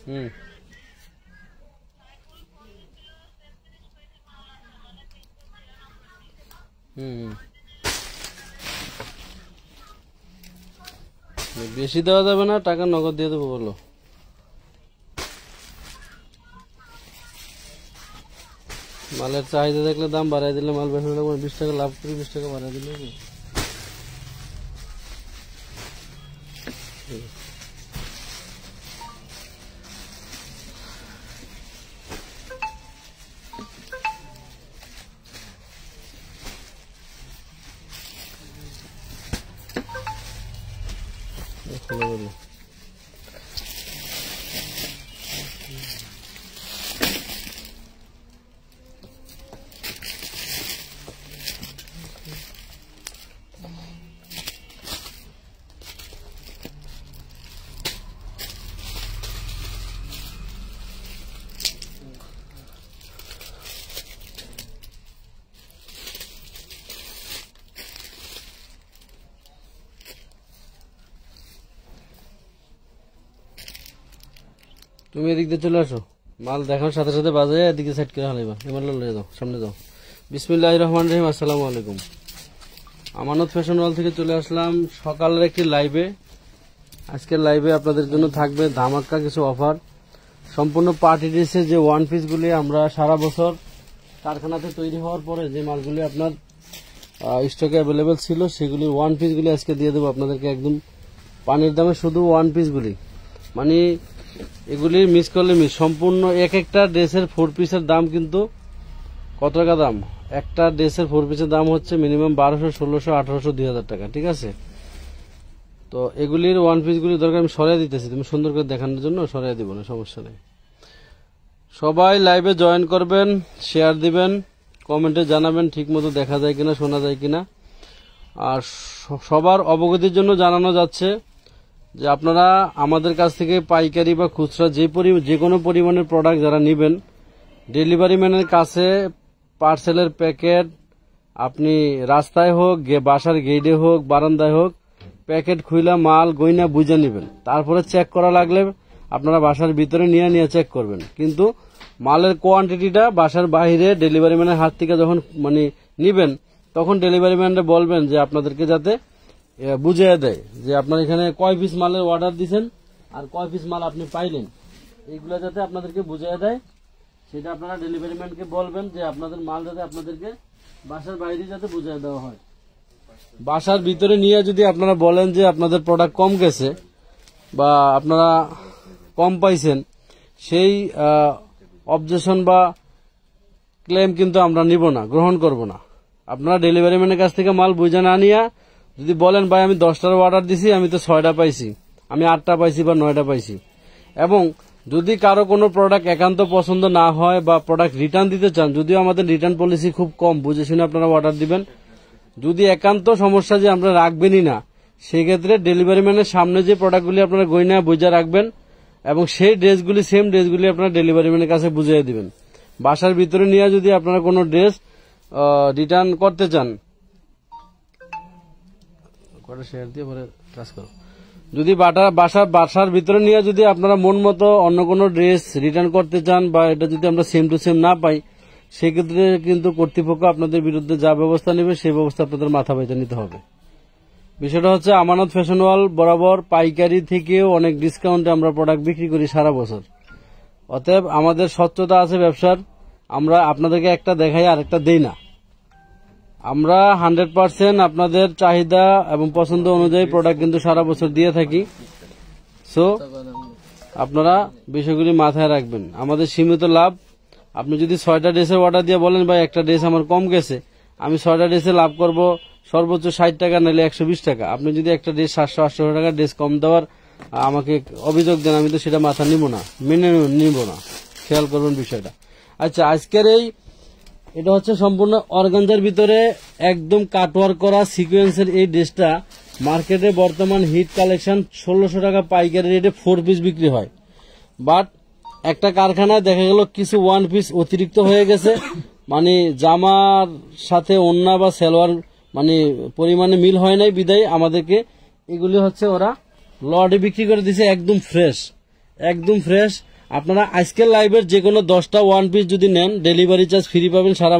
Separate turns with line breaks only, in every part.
হুম হুম বেশি দেওয়া যাবে না, টাকা নগদ দিয়ে দেবো বলো। মালের চাহিদা দেখলে দাম বাড়াই দিলে মাল বেশি হলে 20 টাকা লাভ করি, 20 টাকা বাড়াই দিলে বলো। তুমি এদিক দিয়ে চলে আসো, মাল দেখানোর সাথে সাথে বাজে এদিকে সেট করে হালাইবা। এবার লয়ে যাও, সামনে যাও। বিসমিল্লাহির রহমানির রহিম। আসসালামু আলাইকুম। আমানত ফ্যাশন ওয়াল থেকে চলে আসলাম সকালের একটি লাইভে। আজকের লাইভে আপনাদের জন্য থাকবে ধামাকা কিছু অফার। সম্পূর্ণ পার্টি ড্রেসের যে ওয়ান পিসগুলি আমরা সারা বছর কারখানাতে তৈরি হওয়ার পরে যে মালগুলি আপনার স্টকে অ্যাভেলেবেল ছিল সেগুলি ওয়ান পিসগুলি আজকে দিয়ে দেবো আপনাদেরকে একদম পানির দামে। শুধু ওয়ান পিসগুলি, মানে এগুলি মিস করলে মিস। সম্পূর্ণ এক একটা ড্রেসের 4 পিসের দাম কিন্তু কত টাকা দাম? একটা ড্রেসের 4 পিসের দাম হচ্ছে মিনিমাম 1200, 1600, 1800, 2000 টাকা, ঠিক আছে? তো এগুলির ওয়ান পিসগুলি দরকার আমি সরিয়ে দিতেছি, তুমি সুন্দর করে দেখানোর জন্য সরিয়ে দিব না, সমস্যা নেই। সবাই লাইভে জয়েন করবেন, শেয়ার দিবেন, কমেন্টে জানাবেন ঠিক মতো দেখা যায় কিনা, শোনা যায় কিনা। আর সবার অবগতির জন্য জানানো যাচ্ছে যে আপনারা আমাদের কাছ থেকে পাইকারি বা খুচরা যে কোনো পরিমাণের প্রোডাক্ট যারা নেবেন, ডেলিভারি ম্যানের কাছে পার্সেলের প্যাকেট আপনি রাস্তায় হোক, বাসার গেটে হোক, বারান্দায় হোক, প্যাকেট খুইলা মাল গইনা বুঝে নেবেন। তারপরে চেক করা লাগলে আপনারা বাসার ভিতরে নিয়ে চেক করবেন। কিন্তু মালের কোয়ান্টিটিটা বাসার বাইরে ডেলিভারি ম্যানের হাত থেকে যখন মানে নিবেন, তখন ডেলিভারি ম্যানরা বলবেন যে আপনাদেরকে যাতে বুঝিয়ে দেয় যে আপনার এখানে কয় পিস মালের অর্ডার দিচ্ছেন আর কয় পিস মাল আপনি পাইলেন, এইগুলো যাতে আপনাদেরকে বুঝিয়ে দেয়। সেটা আপনারা ডেলিভারি ম্যানকে বলবেন যে আপনাদের মাল যাতে আপনাদেরকে বাসার বাইরে যাতে বুঝিয়ে দেওয়া হয়। বাসার ভিতরে নিয়ে যদি আপনারা বলেন যে আপনাদের প্রোডাক্ট কম গেছে বা আপনারা কম পাইছেন, সেই অবজেকশন বা ক্লেম কিন্তু আমরা নিব না, গ্রহণ করব না। আপনারা ডেলিভারি ম্যানের কাছ থেকে মাল বুঝে না নিয়ে যদি বলেন ভাই আমি 10টার অর্ডার দিছি, আমি তো 6টা পাইছি, আমি 8টা পাইছি বা 9টা পাইছি। এবং যদি কারো কোনো প্রোডাক্ট একান্ত পছন্দ না হয় বা প্রোডাক্ট রিটার্ন দিতে চান, যদিও আমাদের রিটার্ন পলিসি খুব কম, বুঝে শুনে আপনারা অর্ডার দিবেন। যদি একান্ত সমস্যা যে আমরা রাখবেনই না, সেক্ষেত্রে ডেলিভারি ম্যানের সামনে যে প্রোডাক্টগুলি আপনারা গইনা বুঝে রাখবেন এবং সেই ড্রেসগুলি সেম ড্রেসগুলি আপনারা ডেলিভারি ম্যানের কাছে বুঝিয়ে দিবেন। বাসার ভিতরে নিয়ে যদি আপনারা কোনো ড্রেস রিটার্ন করতে চান, শেয়ার দিয়ে পরে কাজ করো। যদি বাসার ভিতরে নিয়ে যদি আপনারা মন মতো অন্য কোনো ড্রেস রিটার্ন করতে চান বা এটা যদি আমরা সেম টু সেম না পাই, সেক্ষেত্রে কিন্তু কর্তৃপক্ষ আপনাদের বিরুদ্ধে যা ব্যবস্থা নেবে সেই ব্যবস্থা আপনাদের মাথা পেতে নিতে হবে। বিষয়টা হচ্ছে আমানত ফ্যাশন ওয়াল বরাবর পাইকারি থেকেও অনেক ডিসকাউন্টে আমরা প্রোডাক্ট বিক্রি করি সারা বছর। অতএব আমাদের স্বচ্ছতা আছে ব্যবসার। আমরা আপনাদেরকে একটা দেখাই আর একটা দেই না। আমরা 100% আপনাদের চাহিদা এবং পছন্দ অনুযায়ী প্রোডাক্ট কিন্তু সারা বছর দিয়ে থাকি। সো আপনারা বিষয়গুলি মাথায় রাখবেন। আমাদের সীমিত লাভ। আপনি যদি 6টা ড্রেসের অর্ডার দিয়ে বলেন ভাই একটা ড্রেস আমার কম গেছে, আমি 6টা ড্রেসে লাভ করব সর্বোচ্চ 60 টাকা নাহলে 120 টাকা। আপনি যদি একটা ড্রেস 700-800 টাকা ড্রেস কম দেওয়ার আমাকে অভিযোগ দেন, আমি তো সেটা মাথা নিব না, মেনে নিব না। খেয়াল করবেন বিষয়টা। আচ্ছা, আজকের এটা হচ্ছে সম্পূর্ণ অর্গানজার ভিতরে একদম কাটওয়ার্ক করা সিকোয়েন্সের এই ড্রেসটা মার্কেটে বর্তমান হিট কালেকশন 1600 টাকা পাইকারি রেটে 4 পিস বিক্রি হয়। বাট একটা কারখানায় দেখা গেল কিছু ওয়ান পিস অতিরিক্ত হয়ে গেছে, মানে জামার সাথে ওন্না বা সালোয়ার মানে পরিমাণে মিল হয় নাই, বিদায় আমাদেরকে এগুলি হচ্ছে ওরা লটে বিক্রি করে দিছে একদম ফ্রেশ। আপনারা আজকের লাইভের যে কোনো 10টা ওয়ান পিস যদি নেন ডেলিভারি চার্জ ফ্রি পাবেন সারা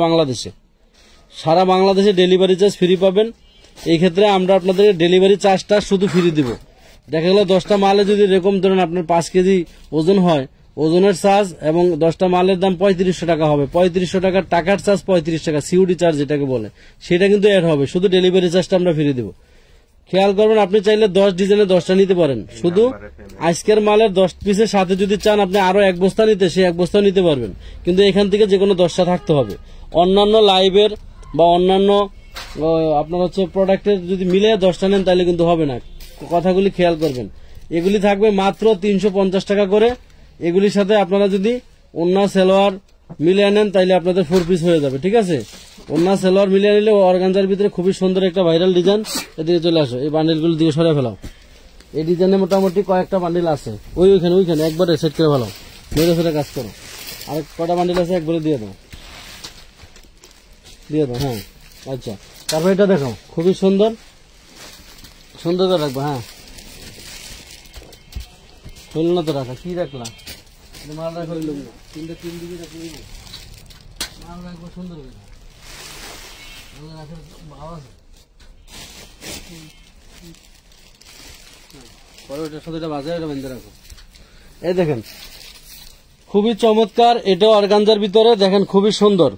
বাংলাদেশে ডেলিভারি চার্জ ফ্রি পাবেন। এই ক্ষেত্রে আমরা আপনাদের ডেলিভারি চার্জটা শুধু ফ্রি দিব। দেখা গেল 10টা মালে যদি এরকম ধরেন আপনার 5 কেজি ওজন হয়, ওজনের চার্জ এবং 10টা মালের দাম 3500 টাকা হবে। 3500 টাকার টাকার চার্জ 35 টাকা, সিউডি চার্জ যেটাকে বলে, সেটা কিন্তু অ্যাড হবে। শুধু ডেলিভারি চার্জটা আমরা ফ্রি দিব। খেয়াল করবেন, আপনি চাইলে 10 ডিজাইনে 10টা নিতে পারেন। শুধু আজকের মালের 10 পিসের সাথে যদি চান আপনি আরো 1 বস্তা নিতে, সেই 1 বস্তা নিতে পারবেন। কিন্তু এখান থেকে যে কোনো 10টা থাকতে হবে। অন্যান্য লাইভের বা অন্যান্য আপনার হচ্ছে প্রোডাক্টের যদি মিলে 10টা নেন তাহলে কিন্তু হবে না। কথাগুলি খেয়াল করবেন। এগুলি থাকবে মাত্র 350 টাকা করে। এগুলির সাথে আপনারা যদি ওন্না সালোয়ার মিলিয়ে নেন তাহলে আপনাদের 4 পিস হয়ে যাবে। ঠিক আছে, ওন্না সালোয়ার মিলিয়ে নিলে অর্গানজার ভিতরে খুবই সুন্দর একটা ভাইরাল ডিজাইন। এদিকে চলে আসো, এই বান্ডিলগুলো দিকে সরে ফেলাও। এই ডিজাইনে মোটামুটি কয়েকটা বান্ডিল আছে, ওইখানে একবারে সেট করে ফেলাও, মেরে ফেলে কাজ করো। আর কটা বান্ডিল আছে একবারে দিয়ে দাও। হ্যাঁ, আচ্ছা। তারপর এটা দেখো, খুবই সুন্দর করে রাখবো। হ্যাঁ, হইল না তো রাখা, কি রাখলা? মাল রাখা হইল না, 3 দিকে রাখবো, মাল রাখবো সুন্দর হইল। এই দেখেন খুবই চমৎকার, এটা অর্গানজার ভিতরে দেখেন খুবই সুন্দর।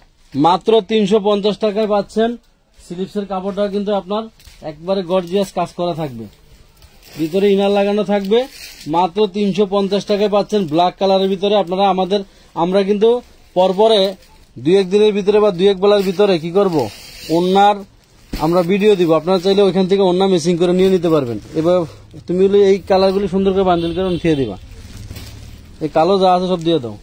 মাত্র 350 টাকায় পাচ্ছেন। স্লিপসের কাপড়টা কিন্তু আপনার একবারে গর্জিয়াস কাজ করা থাকবে, ভিতরে ইনার লাগানো থাকবে। মাত্র 350 টাকায় পাচ্ছেন ব্ল্যাক কালারের ভিতরে। আপনারা আমরা কিন্তু পরপরে 2-1 দিনের ভিতরে বা 2-1 বেলার ভিতরে কি করব, ওন্নার আমরা ভিডিও দিব। আপনারা চাইলে ওইখান থেকে ওন্না মেসিং করে নিয়ে নিতে পারবেন। এবার তুমি এই কালারগুলি সুন্দর করে বান্ডেল করে উঠিয়ে দিবা। এই কালো যা আছে সব দিয়ে দাও।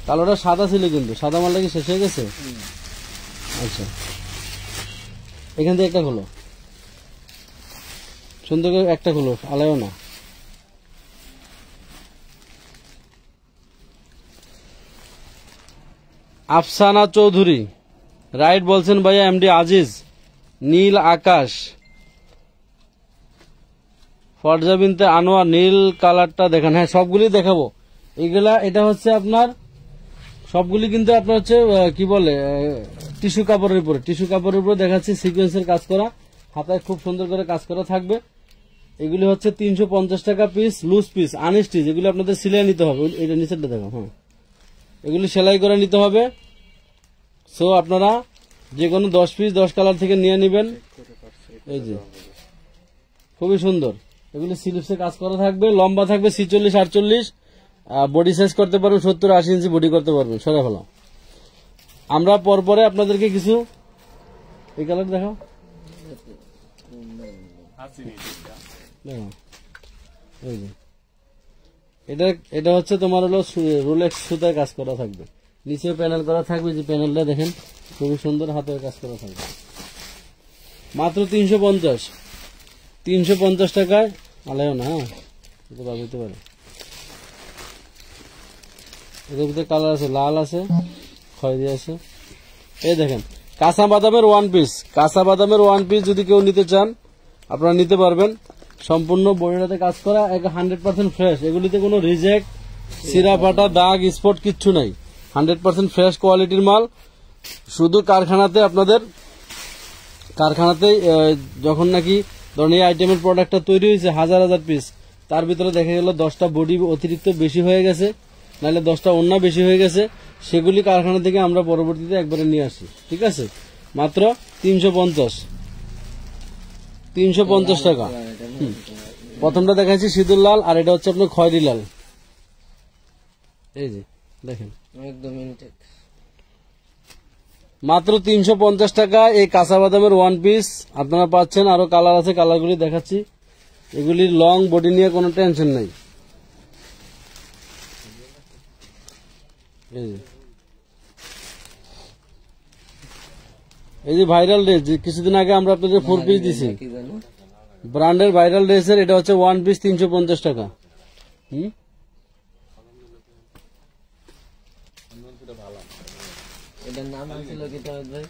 কালোটা সাদা ছিল, কিন্তু সাদা মালটা কি শেষ হয়ে গেছে? আচ্ছা, এখান থেকে একটা খোলো, সুন্দর করে একটা খোলো, আলাইও না। আফসানা চৌধুরী রাইট বলছেন ভাইয়া। এমডি আজিজ, নীল আকাশ, ফরজা বিনতে আনোয়ার, নীল কালারটা দেখেন। হ্যাঁ, সবগুলি দেখাবো। এটা হচ্ছে আপনার সবগুলি কিন্তু আপনার হচ্ছে কি বলে টিস্যু কাপড়ের উপরে দেখাচ্ছি। সিকোয়েন্সের কাজ করা, হাতায় খুব সুন্দর করে কাজ করা থাকবে। এগুলি হচ্ছে 350 টাকা পিস, লুজ পিস, আনস্টিচ। এগুলি আপনাদের সিলাই নিতে হবে। এটা নিচেরটা দেখো। হ্যাঁ, এগুলি সেলাই করে নিতে হবে। সো আপনারা যে কোনো 10 পিস 10 কালার থেকে নিয়ে নেবেন। এই যে খুবই সুন্দর, এগুলি স্লিপসে কাজ করা থাকবে। লম্বা থাকবে 46-48, বডি সাইজ করতে পারবেন 70-80 ইঞ্চি বডি করতে পারবেন। সরে ফেলাও। আমরা পরপরে আপনাদেরকে কিছু এই কালার দেখাও। এটা হচ্ছে তোমার হলো রোলেক্স সুতায় কাজ করা থাকবে, নিচে প্যানেল করা থাকবে। যে প্যানেলটা দেখেন খুবই সুন্দর, হাতের কাজ করা থাকবে। মাত্র 350 টাকায়। আলাইও না, হ্যাঁ, দিতে পারে। এদের ভিতরে কালার আছে, লাল আছে, খয়েরি আছে। এই দেখেন কাঁচা বাদামের ওয়ান পিস যদি কেউ নিতে চান আপনারা নিতে পারবেন। সম্পূর্ণ বডিটাতে কাজ করা, 100% ফ্রেশ। এগুলিতে কোনো রিজেক্ট, সিরা ফাটা, দাগ, স্পট কিচ্ছু নাই। 100% ফ্রেশ কোয়ালিটির মাল। শুধু কারখানাতে যখন নাকি ধরুন এই আইটেমের প্রোডাক্টটা তৈরি হয়েছে 1000 পিস, তার ভিতরে দেখা গেল 10টা বডি অতিরিক্ত বেশি হয়ে গেছে, নাহলে 10টা ওন্না বেশি হয়ে গেছে। সেগুলি কারখানা থেকে আমরা পরবর্তীতে একবারে নিয়ে আসি। ঠিক আছে, মাত্র 350 টাকা। প্রথমটা দেখাচ্ছি সিঁদুর লাল, আর এটা হচ্ছে আপনার খয়েরি লাল। এই যে দেখেন একদম মাত্র 350 টাকা এই কাঁচা বাদামের ওয়ান পিস আপনারা পাচ্ছেন। আরো কালার আছে, কালারগুলি দেখাচ্ছি। এগুলি লং বডি নিয়ে কোনো টেনশন নাই। এই যে ভাইরাল ড্রেস, কিছুদিন আগে আমরা আপনাদের 4 পিস দিছি, ব্র্যান্ডের ভাইরাল ড্রেসের। এটা হচ্ছে ওয়ান পিস 350 টাকা।
এটার নাম ছিল কি তাওয়াজ ভাই?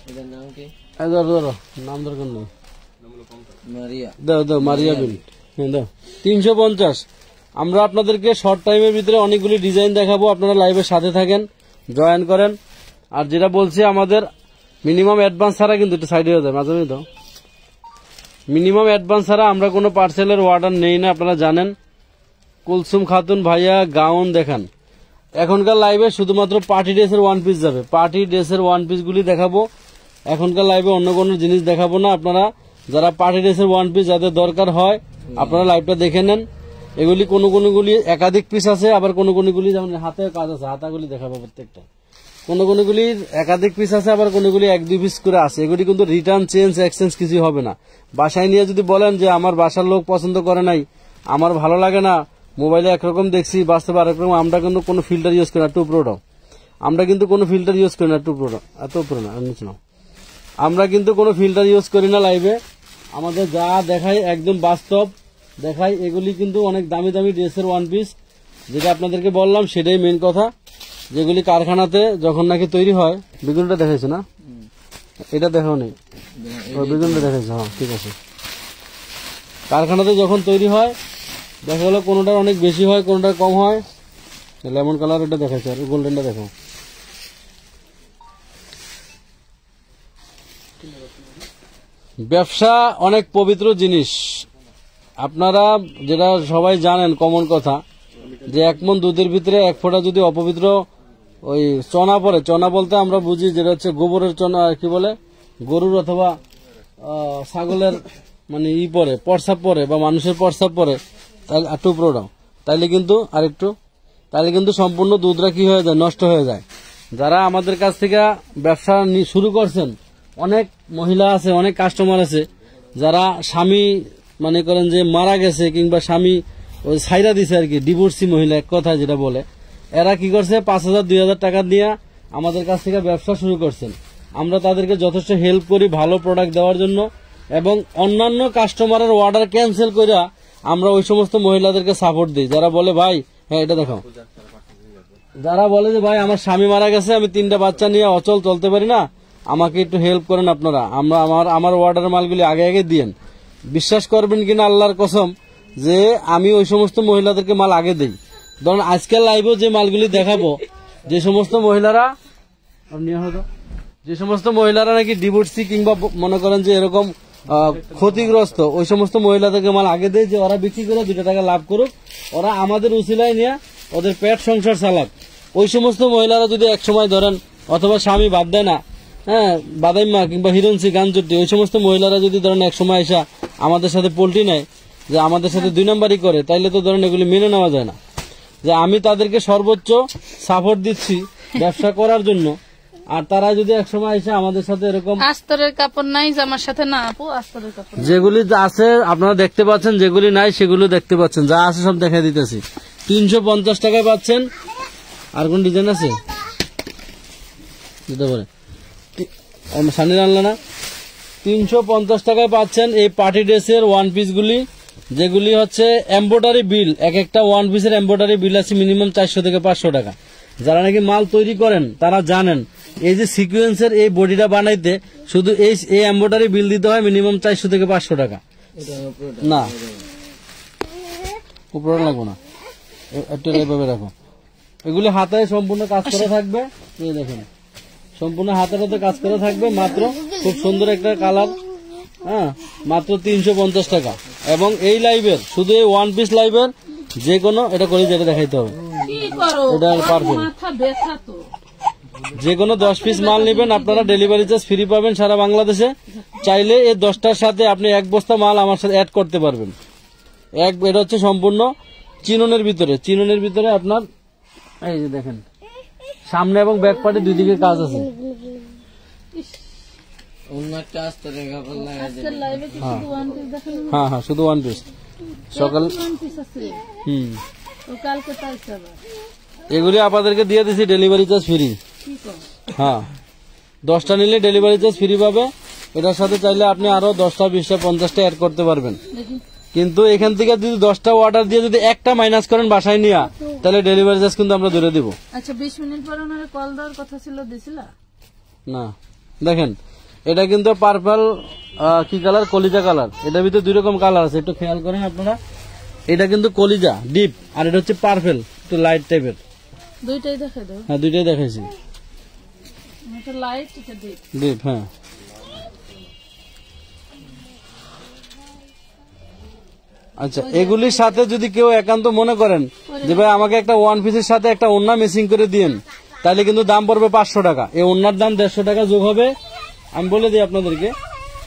এটার নাম কি?
নাম দরকার নেই,
মারিয়া।
দাও মারিয়া বিন। দাও 350। আমরা আপনাদেরকে শর্ট টাইমের ভিতরে অনেকগুলি ডিজাইন দেখাবো, আপনারা লাইভের সাথে থাকেন, জয়েন করেন। আর যেটা বলছি, আমাদের মিনিমাম অ্যাডভান্স ছাড়া কিন্তু একটু সাইডে হয়ে যায় মাঝে মাঝে, তো মিনিমাম অ্যাডভান্স ছাড়া আমরা কোনো পার্সেলের অর্ডার নেই না, আপনারা জানেন। কুলসুম খাতুন ভাইয়া গাউন দেখান। এখনকার লাইভে শুধুমাত্র পার্টি ড্রেসের ওয়ান পিস যাবে, পার্টি ড্রেসের ওয়ান পিস গুলি দেখাবো। এখনকার লাইভে অন্য কোনো জিনিস দেখাবো না। আপনারা যারা পার্টি ড্রেসের ওয়ান পিস যাদের দরকার হয়, আপনারা লাইভটা দেখে নেন। এগুলি কোনগুলি একাধিক পিস আছে, আবার কোনগুলি যেমন হাতে কাজ আছে, হাতাগুলি দেখাবো প্রত্যেকটা। কোনগুলির একাধিক পিস আছে, আবার কোনগুলি 1-2 পিস করে আছে। এগুলি কিন্তু রিটার্ন চেঞ্জ এক্সচেঞ্জ কিছুই হবে না। বাসায় নিয়ে যদি বলেন যে আমার বাসার লোক পছন্দ করে নাই, আমার ভালো লাগে না, মোবাইলে একরকম দেখছি, বাস্তবে আরেকরকম, আমরা কিন্তু কোনো ফিল্টার ইউজ করি না। টু প্রোডাক্ট আমরা কিন্তু কোনো ফিল্টার ইউজ করি না। টু প্রোডাক্ট এত উপরে না, নিচে নাও। আমরা কিন্তু কোনো ফিল্টার ইউজ করি না লাইভে। আমাদের যা দেখাই একদম বাস্তব দেখাই। এগুলি কিন্তু অনেক দামি দামি ড্রেসের ওয়ান পিস, যেটা আপনাদেরকে বললাম সেটাই মেন কথা। যেগুলি কারখানাতে যখন নাকি তৈরি হয়, বেগুনটা দেখাইছে না, এটা দেখাও নেই, বেগুনটা দেখাইছে, হ্যাঁ ঠিক আছে। কারখানাতে যখন তৈরি হয় দেখা গেলো কোনোটার অনেক বেশি হয়, কোনোটার কম হয়। লেমন কালার এটা দেখাইছে, আর গোল্ডেনটা দেখো। ব্যবসা অনেক পবিত্র জিনিস। আপনারা যেটা সবাই জানেন, কমন কথা, যে 1 মণ দুধের ভিতরে 1 ফোঁটা যদি অপবিত্র ওই চনা পড়ে, চনা বলতে আমরা বুঝি যেটা হচ্ছে গোবরের চনা, কি বলে, গরুর অথবা ছাগলের মানে পরে প্রস্রাব পরে বা মানুষের প্রস্রাব পরে, তাহলে একটু প্রোডাক্ট, তাইলে কিন্তু সম্পূর্ণ দুধরা কি হয়ে যায়, নষ্ট হয়ে যায়। যারা আমাদের কাছ থেকে ব্যবসা শুরু করছেন, অনেক মহিলা আছে, অনেক কাস্টমার আছে, যারা স্বামী মনে করেন যে মারা গেছে, কিংবা স্বামী ওই ছাইরা দিছে আর কি, ডিভোর্সি মহিলা এক কথা যেটা বলে, এরা কি করছে 5,000-2,000 টাকা দিয়ে আমাদের কাছ থেকে ব্যবসা শুরু করছেন। আমরা তাদেরকে যথেষ্ট হেল্প করি ভালো প্রোডাক্ট দেওয়ার জন্য, এবং অন্যান্য কাস্টমারের অর্ডার ক্যান্সেল করে আমরা ওই সমস্ত মহিলাদেরকে সাপোর্ট দিই, যারা বলে ভাই, হ্যাঁ এটা দেখো, যারা বলে যে ভাই আমার স্বামী মারা গেছে, আমি 3টা বাচ্চা নিয়ে অচল চলতে পারি না, আমাকে একটু হেল্প করেন আপনারা, আমার অর্ডারের মালগুলি আগে আগে দিয়েন। বিশ্বাস করবেন কিনা আল্লাহর কসম, যে আমি ওই সমস্ত মহিলাদেরকে মাল আগে দিই। ধরুন আজকের লাইভেও যে মালগুলি দেখাবো, যে সমস্ত মহিলারা নাকি ডিভোর্সি কিংবা মনে করেন যে এরকম ক্ষতিগ্রস্ত, ওই সমস্ত মহিলাদেরকে মাল আগে দেয়, যে ওরা বিক্রি করে 2 টাকা লাভ করুক, ওরা আমাদের উসিলায় নিয়ে ওদের পেট সংসার চালাক। ওই সমস্ত মহিলারা যদি এক সময় ধরেন, অথবা স্বামী বাদ দেয় না, হ্যাঁ বাদাইমা কিংবা হিরণসি গানচুটি, ওই সমস্ত মহিলারা যদি ধরেন এক সময় এসে আমাদের সাথে পোল্ট্রি নেয়, যে আমাদের সাথে 2 নম্বরই করে, তাইলে তো ধরেন এগুলি মেনে নেওয়া যায় না। যে আমি তাদেরকে সর্বোচ্চ সাপোর্ট দিচ্ছি ব্যবসা করার জন্য, আর তারা যদি এক সময় এসে আমাদের সাথে এরকম
আস্তরের কাপড় নাই জামার সাথে না আপু, আস্তরের কাপড়
যেগুলি আছে আপনারা দেখতে পাচ্ছেন, যেগুলি নাই সেগুলো দেখতে পাচ্ছেন, যা আছে সব দেখা দিতেছি। 350 টাকায় পাচ্ছেন। আর কোন ডিজাইন আছে দিতে পারে, সানি আনলো না, 350 টাকায় পাচ্ছেন এই পার্টি ড্রেসের ওয়ান পিস গুলি, যেগুলি হচ্ছে এমব্রয়ডারি বিল। এক একটা ওয়ান পিসের এমব্রয়ডারি বিল আছে মিনিমাম 400 থেকে 500 টাকা। যারা নাকি মাল তৈরি করেন তারা জানেন, এই যে সিকুয়েন্সের এই বডিটা বানাইতে শুধু এই এমব্রয়ডারি বিল দিতে হয় মিনিমাম 400 থেকে 500 টাকা। না উপরে লাগবো না, একটু এইভাবে রাখো। এগুলি হাতে সম্পূর্ণ কাজ করা থাকবে, এই দেখেন সম্পূর্ণ হাতের হাতে কাজ করা থাকবে, মাত্র খুব সুন্দর একটা কালার, হ্যাঁ মাত্র 350 টাকা। এবং এই লাইভের শুধু এই ওয়ান পিস লাইভের যে কোনো এটা করে যেটা দেখাইতে হবে, এটা পারফেক্ট। যে কোনো 10 পিস মাল নেবেন আপনারা, ডেলিভারি চার্জ ফ্রি পাবেন সারা বাংলাদেশে। চাইলে এই 10টার সাথে আপনি 1 বস্তা মাল আমার সাথে অ্যাড করতে পারবেন। এটা হচ্ছে সম্পূর্ণ চিননের ভিতরে আপনার এই যে দেখেন সামনে এবং ব্যাক পার্টে 2 দিকে কাজ আছে। হ্যাঁ হ্যাঁ শুধু ওয়ান পিস সকাল এগুলি আপনাদেরকে দিয়ে দিছি ডেলিভারি চার্জ ফ্রি। হ্যাঁ 10টা নিলে ডেলিভারি চার্জ ফ্রি পাবে। এটার সাথে চাইলে আপনি আরো 10টা 20টা 50টা অ্যাড করতে পারবেন। কিন্তু এখান থেকে যদি 10টা অর্ডার দিয়ে যদি একটা মাইনাস করেন বাসায় নিয়ে, তাহলে ডেলিভারি চার্জ কিন্তু আমরা ধরে দিব।
আচ্ছা 20 মিনিট পর ওনার কল দেওয়ার কথা ছিল, দিছিলা
না? দেখেন এটা কিন্তু পার্পল কি কালার, কলিজা কালার। এটার ভিতরে 2 রকম কালার আছে, একটু খেয়াল করেন আপনারা। এটা কিন্তু কলিজা ডিপ, আর এটা হচ্ছে পার্পেল, একটু লাইট টাইপের।
দুইটাই দেখাই দাও।
হ্যাঁ, দুইটাই দেখাইছি।
এটা লাইট, এটা ডিপ।
ডিপ, হ্যাঁ। আচ্ছা, এগুলির সাথে যদি কেউ একান্ত মনে করেন যে ভাই আমাকে একটা ওয়ান পিসের সাথে একটা ওড়না মেসিং করে দিন, তাহলে কিন্তু দাম পড়বে 500 টাকা। এই ওড়নার দাম 150 টাকা যোগ হবে। আমি বলে দিই আপনাদেরকে,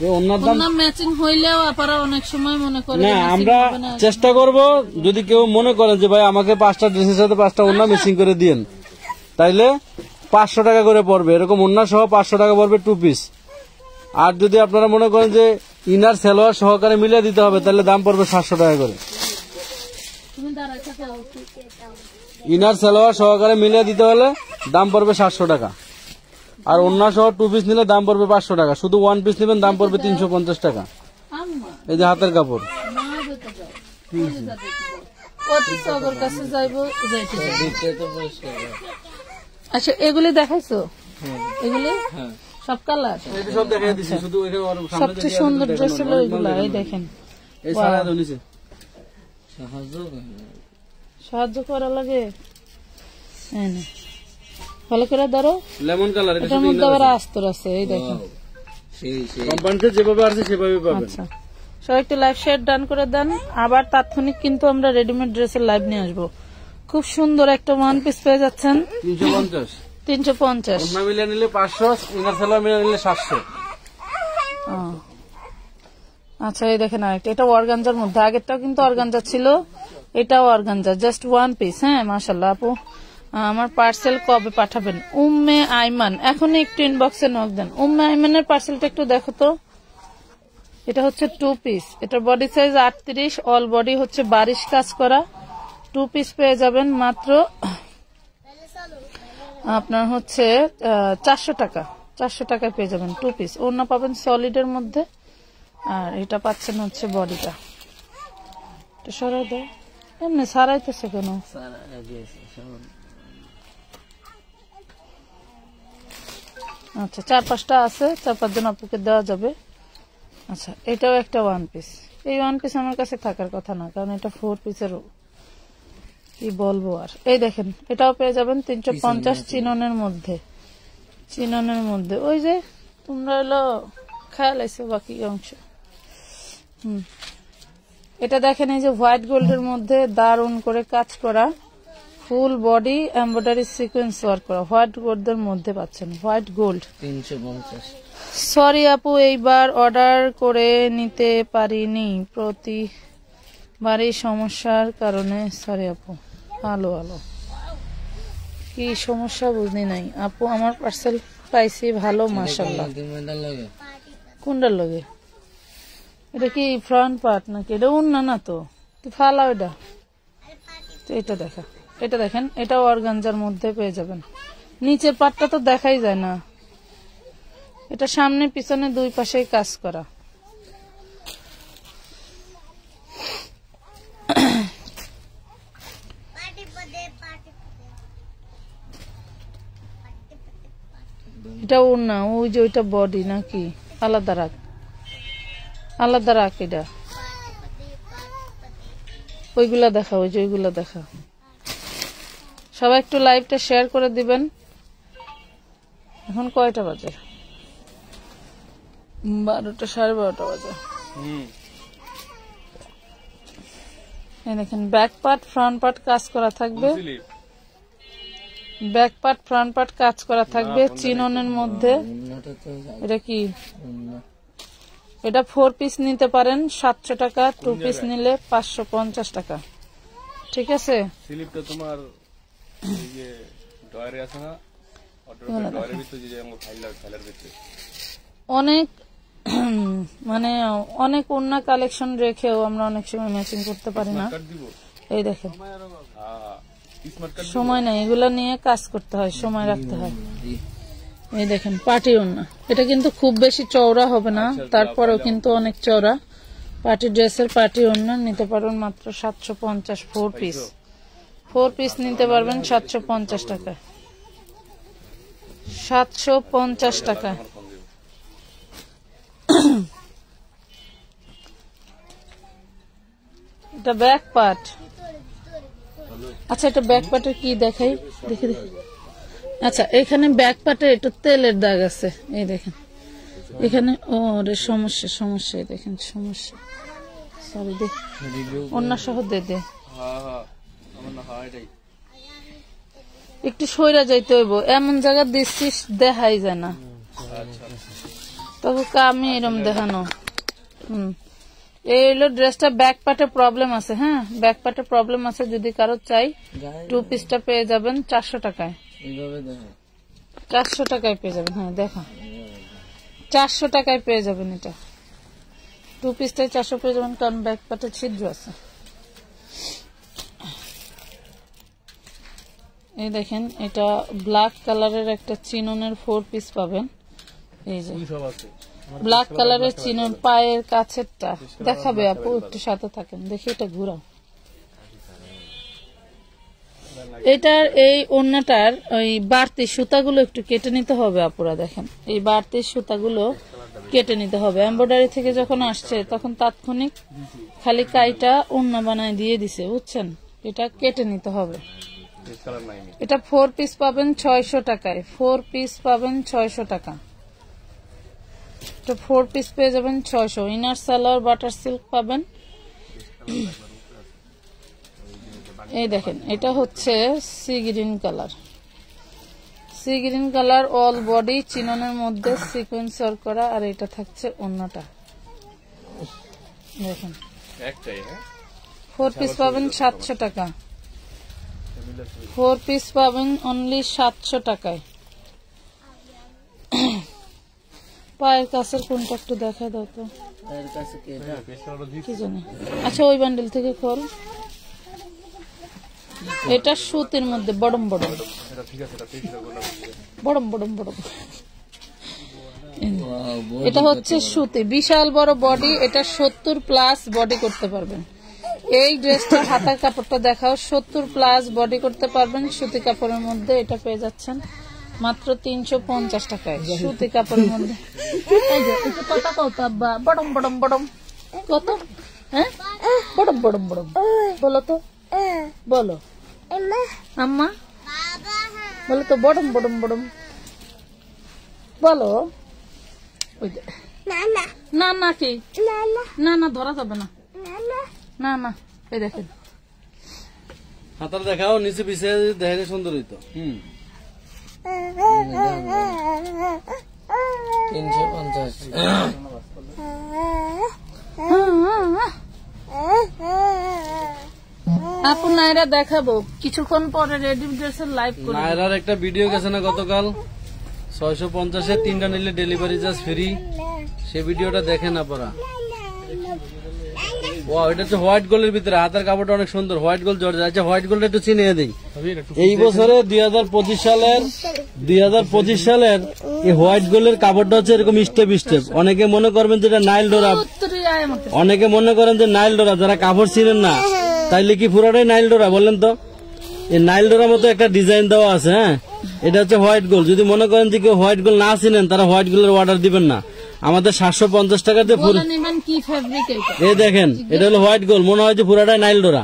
এই ওড়নার দাম
না ম্যাচিং হইলেও আপনারা অনেক সময় মনে করেন
না, আমরা চেষ্টা করব যদি কেউ মনে করেন যে ভাই আমাকে 5টা ড্রেসের সাথে 5টা ওড়না মেসিং করে দিন, তাইলে 500 টাকা করে পড়বে। এরকম ওড়না সহ 500 টাকা পড়বে 2 পিস। আর যদি আপনারা মনে করেন যে ইনার সালোয়ার সহকারে মিলিয়ে দিতে হবে, তাহলে দাম পড়বে 700 টাকা করে।
তুমি দাঁড়ায় থাকো।
ইনার সালোয়ার সহকারে মিলিয়ে দিতে হলে দাম পড়বে 700 টাকা। আর ওড়না সহ 2 পিস নিলে দাম পড়বে 500 টাকা। শুধু 1 পিস নেবেন দাম পড়বে 350 টাকা।
আম্মা
এই যে হাতের কাপড়।
না যেতে যাও। অতি সগর কাছে যাইবো, যাইতে যাও।
দিতে তো পরিষ্কার করে।
আচ্ছা, এগুলি দেখাইছো? এগুলি
হ্যাঁ
সব কালার।
এটা সব দেখাই দিছি, শুধু এখানে ওর সামনে
সবচেয়ে সুন্দর ড্রেস হলো এগুলা। এই দেখেন,
এই সারা ধনিছে
সাহায্য করে।
সাহায্য করা লাগে। এই নে, ভালো করে ধরো।
Lemon colour. এটা
এটার মধ্যে আবার আস্তর আছে, এই দেখেন।
সেই সেই
কোম্পানিতে যেভাবে আছে সেভাবে পাবেন।
আচ্ছা, সবাই একটু লাইভ শেয়ার ডান করে দেন। আবার তাৎক্ষণিক কিন্তু আমরা রেডিমেড ড্রেসের লাইভ নিয়ে আসবো। খুব সুন্দর একটা ওয়ান পিস পেয়ে যাচ্ছেন
350।
350।
ওড়না মিলিয়ে নিলে 500, ইনার সালোয়ার মিলিয়ে নিলে 700।
আচ্ছা, এই দেখেন আরেকটা, এটা অর্গানজার মধ্যে। আগেরটাও কিন্তু অর্গানজা ছিল, এটাও অর্গানজা। Just one piece. হ্যাঁ, মাশাআল্লাহ আপু, আমার পার্সেল কবে পাঠাবেন? উম্মে আইমান, এখনই একটু ইনবক্সে নক দেন। উম্মে আইমানের পার্সেলটা একটু দেখো তো। এটা হচ্ছে 2 পিস। এটার বডি সাইজ 38, অল বডি হচ্ছে বারিশ কাজ করা। 2 পিস পেয়ে যাবেন মাত্র আপনার হচ্ছে 400 টাকা। 400 টাকায় পেয়ে যাবেন 2 পিস। ওড়না পাবেন সলিডের মধ্যে, আর এটা পাচ্ছেন হচ্ছে বডিটা। এটা সরাই দাও, এমনি সারাইতেছে কেন?
সারা দিয়েছে সব।
আচ্ছা, 4-5টা আছে, 4-5 জন আপুকে দেওয়া যাবে। আচ্ছা, এটাও একটা ওয়ান পিস। এই ওয়ান পিস আমার কাছে থাকার কথা না, কারণ এটা 4 পিসেরও কি বলবো আর। এই দেখেন, এটাও পেয়ে যাবেন 350 চিননের মধ্যে। চিননের মধ্যে ওই যে তোমরা হলো খেয়াল আইসো বাকি অংশ। এটা দেখেন, এই যে হোয়াইট গোল্ডের মধ্যে দারুণ করে কাজ করা, full body embroidery sequence work করা, হোয়াইট গোল্ডের মধ্যে পাচ্ছেন। White gold
350।
সরি আপু, এইবার অর্ডার করে নিতে পারিনি, প্রতিবারই সমস্যার কারণে। সরি আপু। আলো আলো কি সমস্যা বুঝনি নাই আপু, আমার পার্সেল পাইছি ভালো, মাশাআল্লাহ।
মেডাল লাগে।
কোনটার লগে? এটা কি ফ্রন্ট পার্ট নাকি? এটা উন্না না তো, তুই ফালাও এটা। তো এটা দেখা, এটা দেখেন, এটাও অর্গানজার মধ্যে পেয়ে যাবেন। নিচের পার্টটা তো দেখাই যায় না। এটা সামনে পিছনে 2 পাশেই কাজ করা। এটা উন্না, ওই যে ওইটা বডি নাকি? আলাদা রাখ, আলাদা রাখ। এটা ওইগুলা দেখা, ওই যে ওইগুলা দেখা। সবাই একটু লাইভটা শেয়ার করে দিবেন। এখন কয়টা বাজে? 12টা, 12:30 বাজে। এই দেখেন, ব্যাক পার্ট ফ্রন্ট পার্ট কাজ করা থাকবে। ব্যাক পার্ট ফ্রন্ট পার্ট কাজ করা থাকবে চিননের মধ্যে। এটা কি? এটা 4 পিস নিতে পারেন 700 টাকা, 2 পিস নিলে 550 টাকা। ঠিক আছে,
স্লিপটা তোমার এই যে ডয়ারে আছে না, অটোমেটিক ডয়ারের ভিতরে যে আমরা ফাইলের ভিতরে
অনেক মানে অনেক অন্য কালেকশন রেখেও আমরা অনেক সময় ম্যাচিং করতে পারি না।
কাট দিব।
এই দেখেন,
হ্যাঁ স্মার্ট কাট
সময় নাই, এগুলো নিয়ে কাজ করতে হয়, সময় রাখতে হয়। এই দেখেন, পার্টি ওড়না। এটা কিন্তু খুব বেশি চওড়া হবে না, তারপরেও কিন্তু অনেক চওড়া। পার্টি ড্রেসের পার্টি ওড়না নিতে পারবেন মাত্র 750। 4 পিস, 4 পিস নিতে পারবেন 750 টাকা। 750 টাকা। এটা ব্যাক পার্ট। আচ্ছা, এটা ব্যাক পার্টের কি দেখাই, দেখি দেখি। আচ্ছা, এখানে ব্যাক পার্টে একটু তেলের দাগ আছে, এই দেখেন এখানে। ও রে, সমস্যা সমস্যা, এই দেখেন সমস্যা। সরি, দেখ অন্য সহ দে দে, একটু সইরা যাইতে হইব, এমন জায়গা দিচ্ছিস দেখাই যায় না, তবে আমি এরম দেখানো। এই হলো ড্রেসটা, ব্যাক পার্টে প্রবলেম আছে। হ্যাঁ, ব্যাক পার্টে প্রবলেম আছে, যদি কারো চাই 2 পিসটা পেয়ে যাবেন 400 টাকায়। 400 টাকায় পেয়ে যাবেন। হ্যাঁ দেখা, 400 টাকায় পেয়ে যাবেন। এটা 2 পিসটাই 400 পেয়ে যাবেন, কারণ ব্যাক পার্টে ছিদ্র আছে। এই দেখেন, এটা ব্ল্যাক কালারের একটা চিননের 4 পিস পাবেন। এই যে ব্ল্যাক কালারের চিনন, পায়ের কাছেরটা দেখাবে আপু, একটু সাথে থাকেন। দেখি এটা ঘুরাও। এটার এই ওড়নাটার ওই বাড়তি সুতাগুলো একটু কেটে নিতে হবে আপুরা। দেখেন, এই বাড়তি সুতাগুলো কেটে নিতে হবে। এমব্রয়ডারি থেকে যখন আসছে তখন তাৎক্ষণিক খালি কাইটা ওড়না বানায় দিয়ে দিছে, বুঝছেন? এটা কেটে নিতে হবে। এটা 4 পিস পাবেন 600 টাকায়। 4 পিস পাবেন 600 টাকা। এটা 4 পিস পেয়ে যাবেন 600। ইনার সালোয়ার বাটার সিল্ক পাবেন। এই দেখেন, এটা হচ্ছে sea green colour. Sea green colour, all body চিননের মধ্যে সিকোয়েন্স ওয়ার্ক করা, আর এটা থাকছে ওড়নাটা। দেখেন, 4 পিস পাবেন 700 টাকা। 4 পিস পাবেন অনলি 700 টাকায়। পায়ের কাছের কোনটা একটু দেখা দাও তো, কি জানি। আচ্ছা, ওই বান্ডেল থেকে খোল। এটা সুতির মধ্যে বড়ম বড়ম বড়ম বড়ম বড়ম। এটা হচ্ছে সুতি, বিশাল বড় বডি। এটা 70+ বডি করতে পারবেন। এই ড্রেসটা হাতার কাপড়টা দেখাও, 70+ বডি করতে পারবেন সুতি কাপড়ের মধ্যে। এটা পেয়ে যাচ্ছেন মাত্র 350 টাকায়, সুতি কাপড়ের মধ্যে। এই যে একটু কথা কত আব্বা, বড়ম বড়ম বড়ম কত? হ্যাঁ, বড়ম বড়ম বড়ম বলো তো, বলো আম্মা, বলো তো বড়ম বড়ম বড়ম বলো। না না, কি না না, ধরা যাবে না, না না। এই দেখেন,
হাতার দেখাও, নিচে পিছিয়ে দেখে সুন্দর হইতো।
350।
আপু নাইরা দেখাবো কিছুক্ষণ পরে রেডি ড্রেসের লাইভ করে।
নাইরার একটা ভিডিও গেছে না গতকাল, 650-এ 3টা নিলে ডেলিভারি চার্জ ফ্রি। সেই ভিডিওটা দেখেন আপনারা। ওয়াও, এটা হচ্ছে হোয়াইট গোল্ডের ভিতরে, হাতের কাপড়টা অনেক সুন্দর, হোয়াইট গোল্ড জর্জ। আচ্ছা, হোয়াইট গোল্ড একটু চিনিয়ে দিই। এই বছরে 2025 সালের এই হোয়াইট গোল্ডের কাপড়টা হচ্ছে এরকম স্টেপ স্টেপ। অনেকে মনে করবেন যে এটা নাইল ডোরা, অনেকে মনে করেন যে নাইল ডোরা। যারা কাপড় চিনেন না, তাইলে কি পুরোটাই নাইল ডোরা বললেন তো? এই নাইল ডোরার মতো একটা ডিজাইন দেওয়া আছে। হ্যাঁ, এটা হচ্ছে হোয়াইট গোল্ড। যদি মনে করেন যে কেউ হোয়াইট গোল্ড না চিনেন, তারা হোয়াইট গোল্ডের অর্ডার দিবেন না। আমাদের 750 টাকাতে এই দেখেন, এটা হলো হোয়াইট গোল্ড। মনে হয় যে পুরাটাই নাইল ডোরা।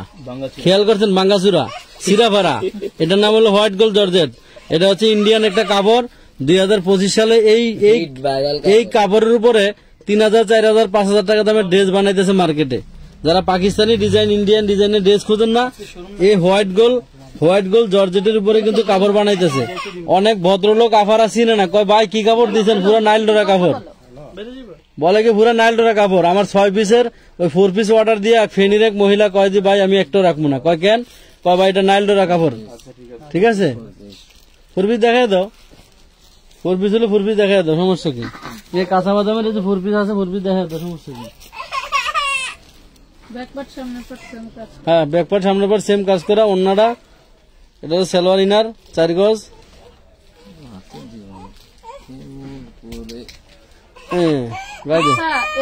খেয়াল করছেন, বাঙ্গাচুরা, সিরাপাড়া। এটার নাম হলো হোয়াইট গোল্ড জর্জেট। এটা হচ্ছে ইন্ডিয়ান একটা কাপড়। 2025 সালে এই কাপড়ের উপরে 3000, 4000, 5000 টাকা দামের ড্রেস বানাইতেছে মার্কেটে। যারা পাকিস্তানি ডিজাইন, ইন্ডিয়ান ডিজাইনের ড্রেস খুঁজেন না, এই হোয়াইট গোল্ড জর্জেটের উপরে কিন্তু কাপড় বানাইতেছে। অনেক ভদ্রলোক আফারা চিনে না, কয় ভাই কি কাপড় দিচ্ছেন, পুরো নাইল ডোরা কাপড়। বলে কি পুরো নাইল ডোরা কাপড়। আমার 6 পিসের ওই 4 পিস অর্ডার দিয়ে ফেনীর এক মহিলা কয় যে ভাই আমি একটাও রাখবো না। কয় কেন? কয় ভাই এটা নাইল ডোরা কাপড়। ঠিক আছে, 4 পিস দেখাই দাও। 4 পিস হলে 4 পিস দেখাই দাও, সমস্যা কি? এই কাঁচা বাদামের এই যে 4 পিস আছে, 4 পিস দেখাই দাও, সমস্যা কি? হ্যাঁ, ব্যাকপার্ট সামনে পার সেম কাজ করা। অন্যটা এটা হচ্ছে সালোয়ার, ইনার 4 গজ।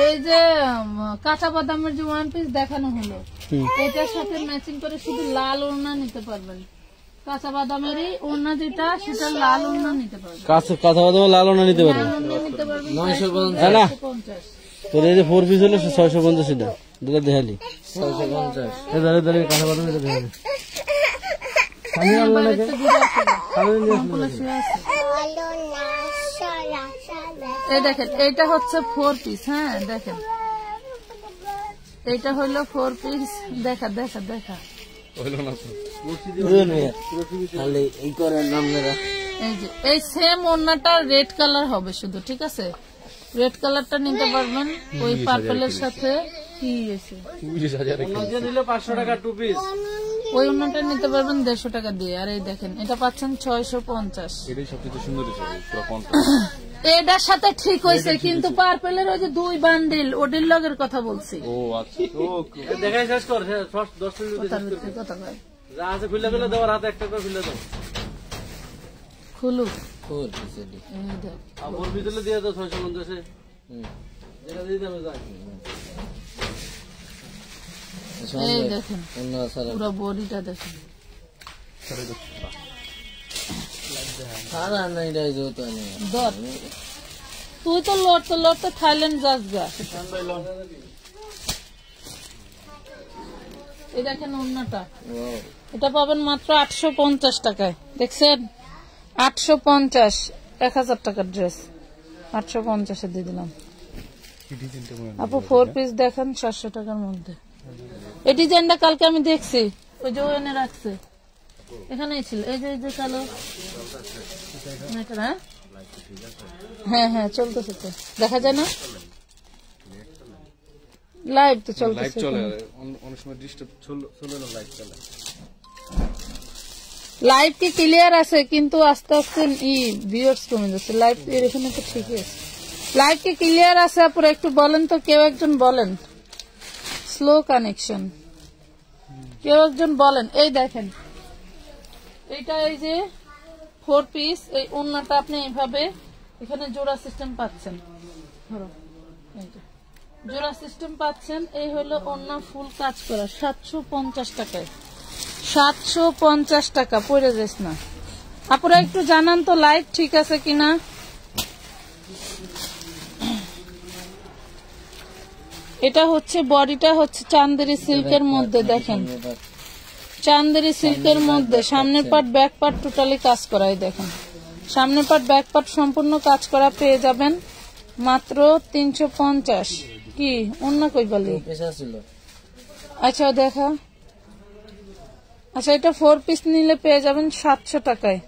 এই যে কাঁচা বাদামের যে 1 পিস দেখানো হলো, এটার সাথে ম্যাচিং করে শুধু লাল ওড়না নিতে পারবেন। কাঁচা বাদামেরই ওড়না যেটা, সেটা লাল ওড়না নিতে পারবেন।
কাঁচা বাদামের লাল ওড়না নিতে পারবেন। 950। তোর এই যে 4 পিস হলো 650। দুটো দেখালি
650
এই ধরে ধরে কাঁচা বাদাম এটা দেখালি আমি আনলাম নাকি
এই দেখেন এইটা হচ্ছে 4 পিস। হ্যাঁ দেখেন এইটা হলো 4 পিস। দেখা দেখা দেখা
হইলো না তো
খালি এই করেন আপনারা।
এই যে এই সেম ওড়নাটা রেড কালার হবে শুধু, ঠিক আছে? রেড কালারটা নিতে পারবেন ওই পার্পলের সাথে। কি হয়েছে?
20,000
দিয়ে দিলে 500 টাকা 2 পিস।
ওই ওড়নাটা নিতে পারবেন 150 টাকা দিয়ে। আর এই দেখেন এটা পাচ্ছেন 650।
এটাই সবচেয়ে সুন্দর হয়েছে পুরো কন্ট্রাস্ট।
এটার সাথে ঠিক হয়েছে, কিন্তু পার্পলের ওই যে 2 বান্ডিল ওডির লগের কথা বলছি।
ও আচ্ছা ও
দেখাই শেষ কর 10 মিনিট
কথার ভিতরে কথা কয়।
যা আছে খুলে খুলে দেওয়ার হাতে একটা করে খুলে দাও।
খুলুক।
4 পিস এটি।
এই দেখ
আর ওর ভিতরে দিয়ে দাও 650 এ। যেটা দিয়ে দেবে যাই।
এই দেখেন
অন্য সারা
পুরো বডিটা দেখেন।
সারা নাই রে যত নেই।
ধর তুই তো লড়তে থাইল্যান্ড যাস গা। এই দেখেন ওড়নাটা,
ওয়াও
এটা পাবেন মাত্র 850 টাকায়। দেখছেন 850, 1000 টাকার ড্রেস 850 এ দিয়ে দিলাম। আপু 4 পিস দেখেন 700 টাকার মধ্যে। এই ডিজাইনটা কালকে আমি দেখছি, ওই যে এনে রাখছে এখানেই ছিল। এই যে কালো এটা না? হ্যাঁ হ্যাঁ চলতেছে তো, দেখা যায় না? লাইভ তো
লাইভ
চলতেছে।
চলে অনেক সময় ডিস্টার্ব চলে না, লাইভ চলে।
লাইভ কি ক্লিয়ার আছে, কিন্তু আস্তে আস্তে ভিউয়ার্স কমে যাচ্ছে। লাইভ এখানে তো ঠিকই আছে। লাইভ কি ক্লিয়ার আছে আপুরা একটু বলেন তো, কেউ একজন বলেন। স্লো কানেকশন, কেউ একজন বলেন। এই দেখেন এইটা এই যে 4 পিস, এই ওড়নাটা আপনি এইভাবে এখানে জোড়া সিস্টেম পাচ্ছেন। ধরো এই যে জোড়া সিস্টেম পাচ্ছেন। এই হলো ওড়না ফুল কাজ করা 750 টাকায়। 750 টাকা পড়ে যাস না। আপুরা একটু জানান তো লাইভ ঠিক আছে কিনা। এটা হচ্ছে বডিটা হচ্ছে চান্দেরি সিল্কের মধ্যে। দেখেন চান্দেরি সিল্কের মধ্যে সামনের পার্ট ব্যাক পার্ট টোটালি কাজ করা। এই দেখেন সামনের পার্ট ব্যাক পার্ট সম্পূর্ণ কাজ করা পেয়ে যাবেন মাত্র 350। কি অন্য কই বলি?
পেশা ছিল।
আচ্ছা দেখা, আচ্ছা এটা 4 পিস নিলে পেয়ে যাবেন 700 টাকায়।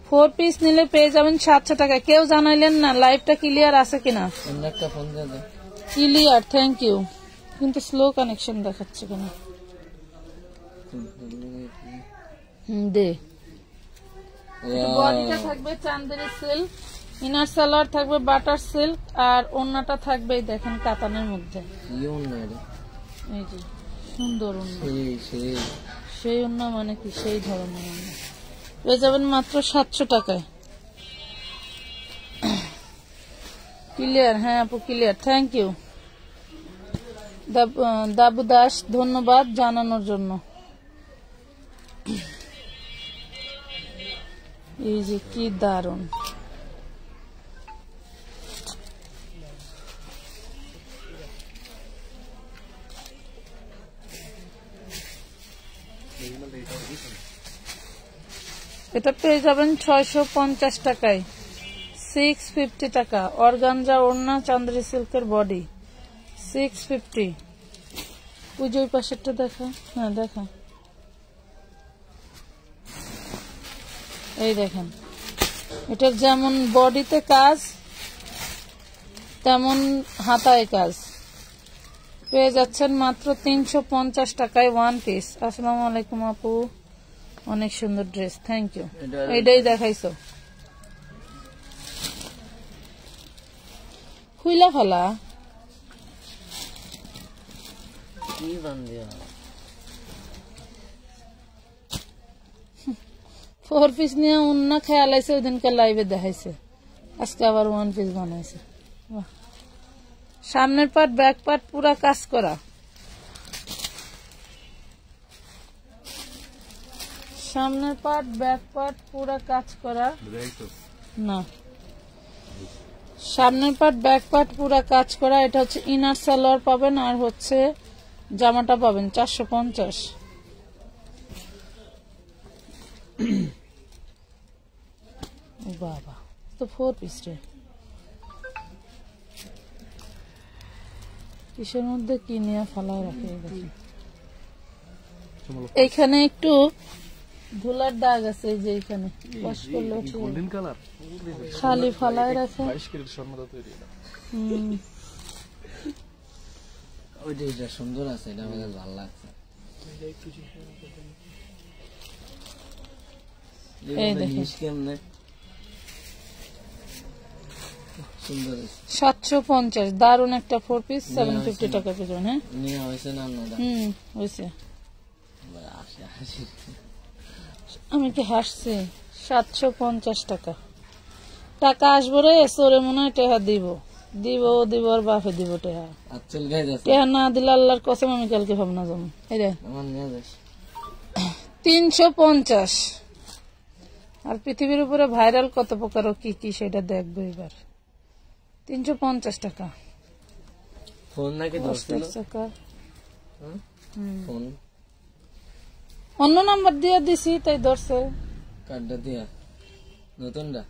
4 পিস নিলে পেয়ে যাবেন 700 টাকায়। কেউ জানাইলেন না লাইভটা ক্লিয়ার আছে কিনা।
অন্য একটা ফোন দিয়ে দে।
Clear, thank you. কিন্তু স্লো কানেকশন দেখাচ্ছে কেন? দে। বডিটা থাকবে চান্দেরি সিল্ক, ইনার সালোয়ার থাকবে বাটার সিল্ক, আর ওড়নাটা থাকবে এই দেখেন কাতানের মধ্যে।
কি অন্য রে?
এই যে সুন্দর ওড়না।
সেই
সেই ওড়না মানে কি সেই ধরনের ওড়না পেয়ে যাবেন মাত্র 700 টাকায়। ক্লিয়ার? হ্যাঁ আপু ক্লিয়ার, থ্যাংক ইউ। দাবু দাস ধন্যবাদ জানানোর জন্য। এই যে কি দারুন। এটা পেয়ে যাবেন 650 টাকায়, 650 টাকা। অর্গানজা ওড়না চান্দেরি সিল্কের বডি 650। ওই যে ওই পাশেরটা দেখা, হ্যাঁ দেখা। এই দেখেন এটার যেমন বডিতে কাজ তেমন হাতায় কাজ পেয়ে যাচ্ছেন মাত্র 350 টাকায় 1 পিস। আসসালামু আলাইকুম আপু, অনেক সুন্দর ড্রেস, থ্যাংক ইউ। এইটাই দেখাইছো খুইলা ফেলা।
কি বান্দিয়া
4 পিস নিয়ে অন্য খেয়াল আছে, ওই দিনকে লাইভে দেখাইছে, আজকে আবার 1 পিস বানাইছে। বাহ। সামনের পার্ট ব্যাক পার্ট পুরা কাজ করা। সামনের পার্ট ব্যাক পার্ট পুরা কাজ করা। না সামনের পার্ট ব্যাক পার্ট পুরা কাজ করা। এটা হচ্ছে ইনার সালোয়ার পাবেন, আর হচ্ছে জামাটা পাবেন 450। ও বাবা, তো 4 পিস রে। কিসের মধ্যে কি নিয়ে ফালায় রাখে এই দেখেন। এখানে একটু ধুলার দাগ আছে, এই যে এখানে ওয়াশ করলে
গোল্ডেন কালার
খালি ফালায় রাখে।
22 ক্যারেট স্বর্ণদা তৈরি এটা।
ওইটা এটা সুন্দর আছে, এটা আমাদের ভালো লাগছে।
এই দেখেন
কেমনে সুন্দর আছে।
750, দারুন একটা 4 পিস, 750 টাকা পেজন। হ্যাঁ
নিয়ে হয়েছে না আপনারা?
হয়েছে।
আসে আসে
আমি কি হাসছি? 750 টাকা। টাকা আসবো রে সোরে, মনে হয় টেহা দিব আর বাপে দিব টেহা।
আচ্ছল গায়ে যাচ্ছে
টেহা না দিলে আল্লাহর কসম আমি কালকে ভাবনা যাবো। এই রে
আমার নিয়ে যাস।
350। আর পৃথিবীর উপরে ভাইরাল কত প্রকার ও কি কি সেটা দেখবো এবার। 350 টাকা।
ফোন নাকি ধরছিল?
টাকা
ফোন
অন্য নাম্বার দিয়ে দিছি তাই ধরছে।
কার্ডটা দিয়া নতুনটা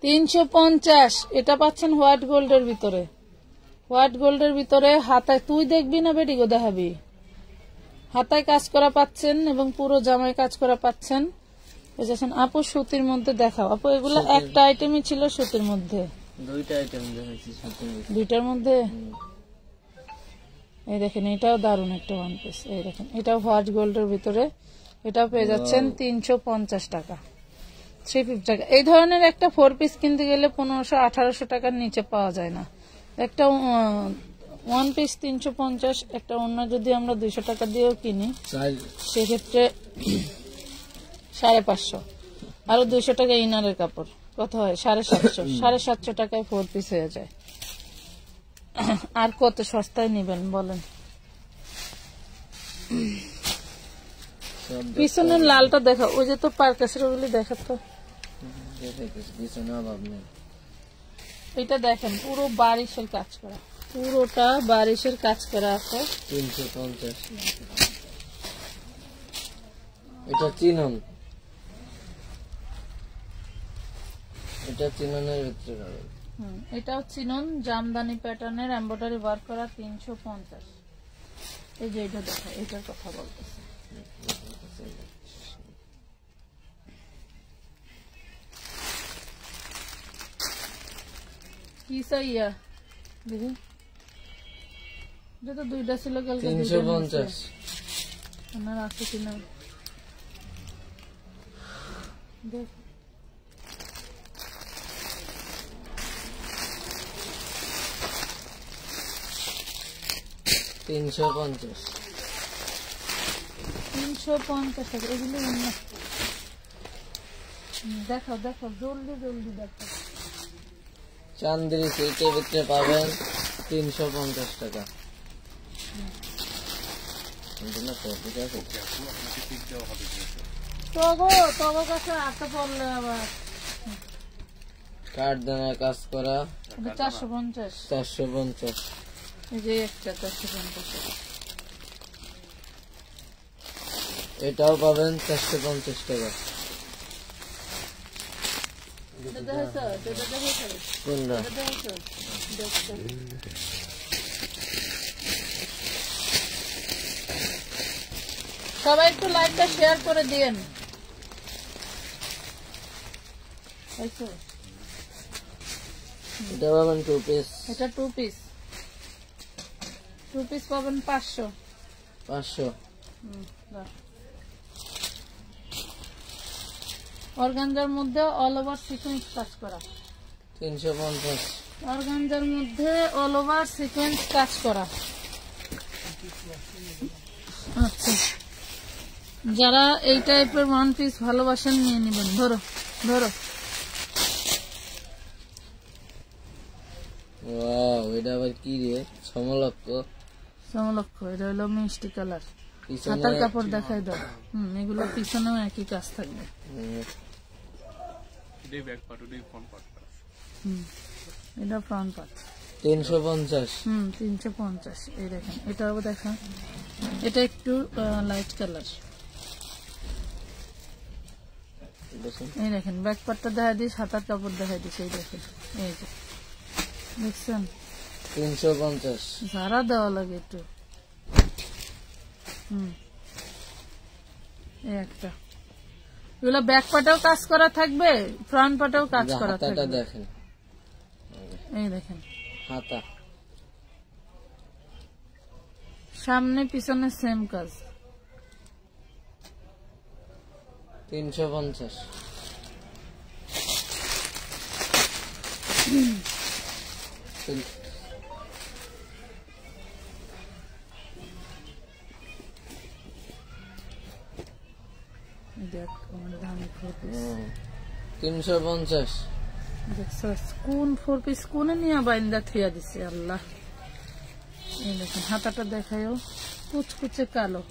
350। এটা পাচ্ছেন হোয়াইট গোল্ডের ভিতরে। হোয়াইট গোল্ডের ভিতরে হাতায়, তুই দেখবি না বেডিগো দেখাবি, হাতায় কাজ করা পাচ্ছেন এবং পুরো জামায় কাজ করা পাচ্ছেন। বুঝেছেন আপু? সুতির মধ্যে দেখাও আপু। এগুলো একটা আইটেমই ছিল সুতির মধ্যে,
দুইটা আইটেম দেখাইছি সাথে।
দুইটার মধ্যে। এই দেখেন এটাও দারুন একটা ওয়ান পিস। এই দেখেন এটাও হোয়াইট গোল্ডের ভিতরে, এটাও পেয়ে যাচ্ছেন 350 টাকা, 350 টাকা। এই ধরনের একটা 4 পিস কিনতে গেলে 1500-1800 টাকার নিচে পাওয়া যায় না। একটা ওয়ান পিস 350, একটা অন্য যদি আমরা 200 টাকা দিয়েও কিনি সেক্ষেত্রে 550, আরো 200 টাকা ইনারের কাপড়, কত হয় 750। 750 টাকায় 4 পিস হয়ে যায়। আর কত সস্তায় নিবেন বলেন? পিছনের লালটা দেখা, ওই যে তো পার্কাসের ওগুলি দেখাতো।
পিছনে অভাব নেই।
এটা দেখেন পুরো বারিশের কাজ করা, পুরোটা বারিশের কাজ করা আছে।
350। এটা চিনন, এটা চিননের ভিতরে হবে।
এটাও চিনন, জামদানি প্যাটার্নের এমব্রয়ডারি ওয়ার্ক করা 350। এই যে এটা দেখা, এটার কথা বলতেছে। কি সাইয়া দেখি, এটা তো দুইটা ছিল কালকে।
350
আপনার আছে কিনা দেখ।
$350
টাকা। এগুলো দেখাও দেখাও, জলদি জলদি দেখাও।
চান্দেরি সিল্কের ভিতরে পাবেন 350 টাকা।
তবো কাছে আটটা পড়লে আবার
কাঠ দানার কাজ করা
450।
450।
এই যে একটা 450।
এটাও পাবেন 450 টাকা।
এটা দেখেছো? এটা দেখেছো?
কোনটা?
এটা দেখেছো? দেখছো? সবাই একটু লাইভটা শেয়ার করে দিয়েন।
এটা পাবেন 2 পিস।
এটা 2 পিস। 2 পিস পাবেন 500।
500।
অর্গানজার মধ্যে অল ওভার সিকোয়েন্স কাজ করা
350।
অর্গানজার মধ্যে অল ওভার সিকোয়েন্স কাজ করা। আচ্ছা, যারা এই টাইপের ওয়ান পিস ভালোবাসেন নিয়ে নেবেন। ধরো ধরো।
ওয়াও, এটা আবার কি রে? সমলক্ষ।
সমলক্ষ, এটা হলো মিষ্টি কালার।
পিছনে
হাতার কাপড় দেখাই দাও। এগুলো পিছনেও একই কাজ থাকবে।
এটাই ব্যাক পার্ট, ওটাই ফ্রন্ট পার্ট।
এটা ফ্রন্ট পার্ট
350
350। এই দেখেন এটাও দেখেন, এটা একটু লাইট কালার। এই দেখেন ব্যাক পার্টটা দেখা দিস, হাতার কাপড় দেখা দিস। এই দেখেন, এই যে দেখছেন
350
যারা দেওয়া লাগে একটু। এই একটা, এগুলো ব্যাক পার্টেও কাজ করা থাকবে, ফ্রন্ট পার্টেও কাজ করা
হাতাটা
থাকবে।
দেখেন,
এই দেখেন
হাতা
সামনে পিছনে সেম কাজ।
350
দেখ আমার দামি 4 পিস
350
দেখছস, কোন 4 পিস কোনে নিয়ে বাইন্দা থিয়া দিছে আল্লাহ। এই দেখেন হাতাটা দেখায়ও, কুচকুচে কালো।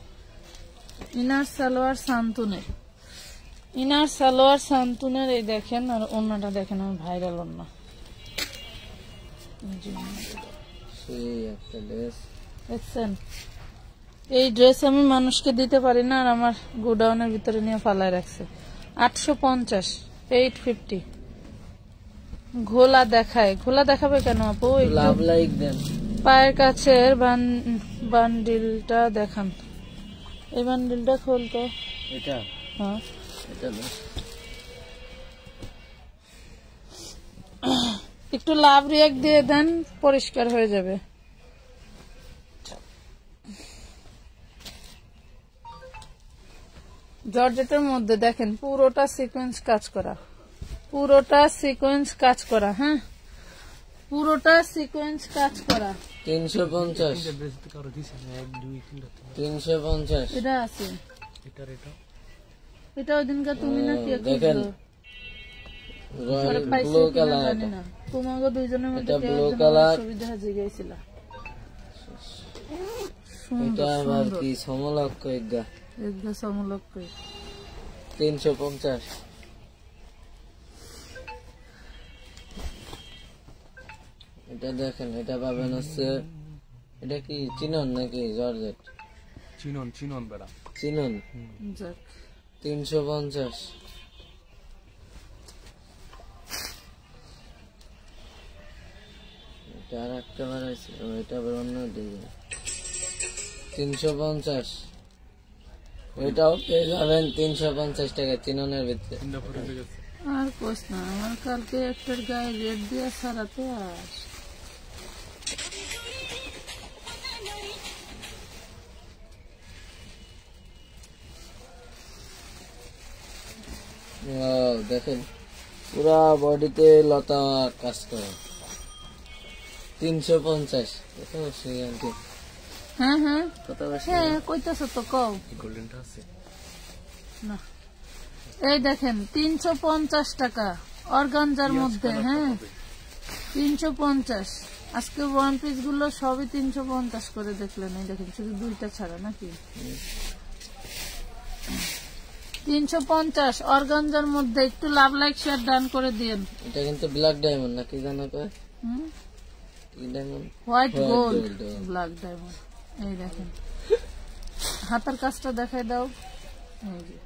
ইনার সালোয়ার শান্তনের, ইনার সালোয়ার শান্তনের। এই দেখেন, আর অন্যটা দেখেন, আমার ভাইরাল অন্য।
সেই একটা ড্রেস
দেখছেন, এই ড্রেস আমি মানুষকে দিতে পারি না, আর আমার গোডাউনের ভিতরে নিয়ে ফালায় রাখছে। 850, 850। ঘোলা দেখায়, ঘোলা দেখাবে কেন আপু? একটু
লাভ লাইক দেন।
পায়ের কাছের বান্ডিলটা দেখান। এই বান্ডিলটা খুলতো।
এটা
হ্যাঁ,
এটা না,
একটু লাভ রিয়াক্ট দিয়ে দেন, পরিষ্কার হয়ে যাবে। জর্জেটের মধ্যে দেখেন পুরোটা সিকোয়েন্স কাজ করা, পুরোটা সিকোয়েন্স কাজ করা। হ্যাঁ, পুরোটা সিকোয়েন্স কাজ করা।
350 350
এটা আছে, এটা ওই দিনকার তুমি না কে
দেখেন,
পরে পাইছো
ব্লু
কিনা
কালার,
জানি না। তোমাকে দুইজনের মধ্যে
এটা
কে
blue
একজন
color।
আমার ছবি দেখা জিগাইছিল।
এটা আবার কি সমলক্ষ একগা
একদম সমলক কই।
350 এটা দেখেন, এটা পাবেন হচ্ছে, এটা কি চিনন নাকি জর্জেট?
চিনন বেড়া
চিনন,
যাক
350 এটা আর একটা বার আছে, এটা আবার অন্য ডিজাইন। 350 এটাও পেয়ে যাবেন 350 টাকা চিননের ভিতরে।
আর কোস না, আমার কালকে একটার গায়ে রেট দিয়ে সারাতে আর
Wow, দেখেন পুরা বডিতে লতা কাজ করে। 350 কত বসে আন্টি?
হ্যাঁ হ্যাঁ
কত বসে?
হ্যাঁ কইতাছ তো কও
গোল্ডেনটা আছে
না। এই দেখেন 350 টাকা অর্গানজার মধ্যে। হ্যাঁ 350। আজকে ওয়ান পিস গুলো সবই 350 করে দেখলেন। এই দেখেন শুধু দুইটা ছাড়া নাকি 350 অর্গানজার মধ্যে। একটু লাভ লাইক শেয়ার ডান করে দিয়েন।
এটা কিন্তু ব্ল্যাক ডায়মন্ড নাকি জানো কয়? কি diamond?
White
White
gold,
gold,
black diamond. এই দেখেন হাতার কাজটা দেখাই দাও। এই যে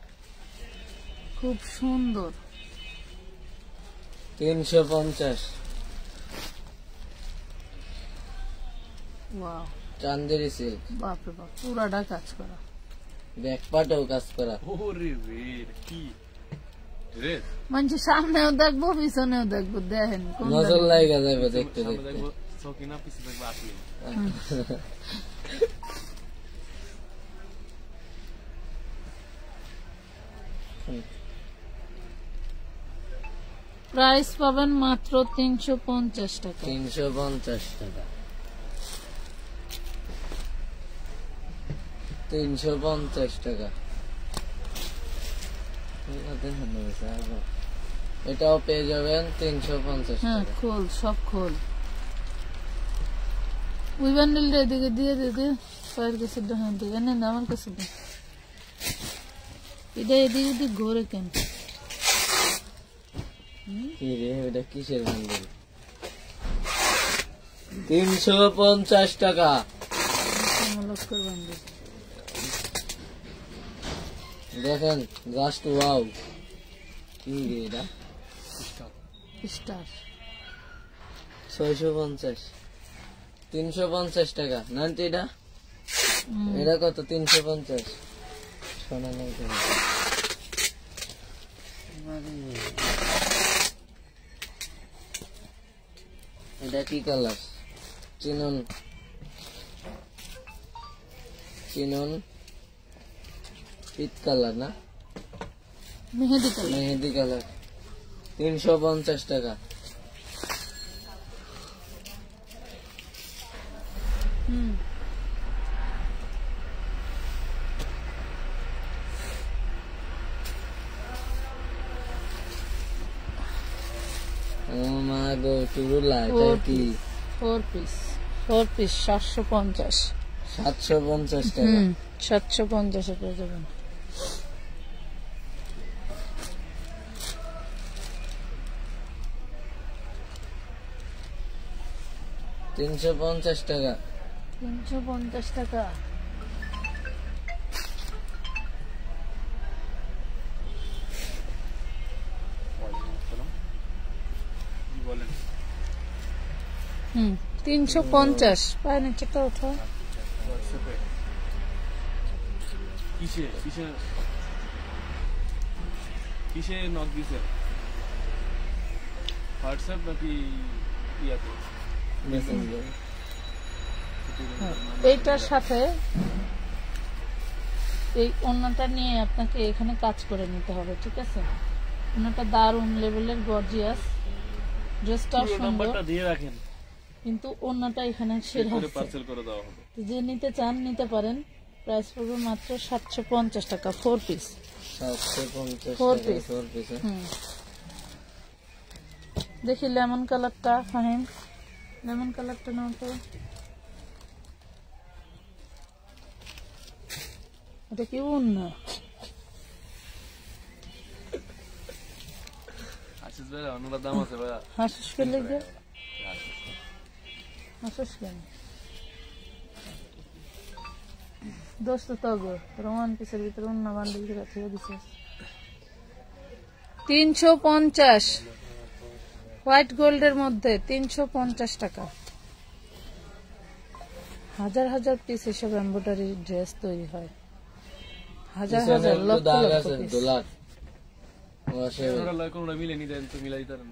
খুব সুন্দর।
350
ওয়াও,
চান্দেরি সিল্ক,
বাপরে বাপ, পুরাটা কাজ করা।
ব্যাক পার্টেও কাজ করা।
ওরে রে কি ড্রেস
মানে সামনেও দেখবো পিছনেও দেখবো। দেখেন কোনটা
নজর লাগা যাবে দেখতে
সামনে
দেখতে।
দেখবো সকিনা, পিছে দেখবো আসলে
প্রাইস পাবেন মাত্র 350 টাকা।
350 টাকা, 350 টাকা। এটাও পেয়ে যাবেন 350
হ্যাঁ
টাকা।
খোল, সব খোল। ওই বান্ডিলটা এদিকে দিয়ে দিদি পায়ের কাছে হ্যাঁ দিকে নেন, আমার কাছে দেন। এটা এদিকে এদিকে ঘোরে কেন?
কি রে, এটা কিসের বান্ডেল? 350 টাকা।
লক্ষ্যের বান্ডিল
দেখেন জাস্ট ওয়াও, কি রে এটা,
স্টার
650, 350 টাকা। নান্টি এটা, এটা কত? 350। শোনা নাই তো। এটা কি কালার? চিনন পিট কালার না,
মেহেদি কালার।
মেহেদি কালার, 350 টাকা। ও মা গো, চুরুলা, এটা কি?
4 পিস 750।
750 টাকা।
750 পেয়ে যাবেন।
$350 টাকা।
350 টাকা।
কি বলেন?
350। পায় নিচেটা ওঠা।
হোয়াটসঅ্যাপে কিসে নক দিছে? হোয়াটসঅ্যাপ নাকি ইয়াতে?
মেসেঞ্জার।
এইটার সাথে এই ওন্নাটা নিয়ে আপনাকে এখানে কাজ করে নিতে হবে, ঠিক আছে? ওন্নাটা দারুন লেভেলের গর্জিয়াস, ড্রেসটাও সুন্দর,
নাম্বারটা দিয়ে রাখেন,
কিন্তু ওন্নাটা এখানে সেরা
করে
আছে।
পার্সেল করে দেওয়া হবে।
তো যে নিতে চান নিতে পারেন। প্রাইস পড়বে মাত্র 750 টাকা 4 পিস।
750
4
টাকা
পিস।
4 পিস।
দেখি লেমন কালারটা, ফাহিম লেমন কালারটা নাও তো। এটা কি ওন্না?
আশিস ভাই অন্যরা দাম আছে ভাই।
হাসিস পেলে গিয়ে হাসিস কেন দোস্ত? তো গো রোমান পিসের ভিতরে অন্য বান্ডিল করে ছেড়ে দিছে। 350 হোয়াইট গোল্ডের মধ্যে 350 টাকা। হাজার হাজার পিস এসব এমব্রয়ডারি ড্রেস তৈরি হয়, হাজার হাজার লক্ষ
দাগ
লক্ষ
আছে
পিস।
ডলার। ওয়াশে
ওরা লয় কোনটা মিলে নি দেন তো মিলাই দিতাম।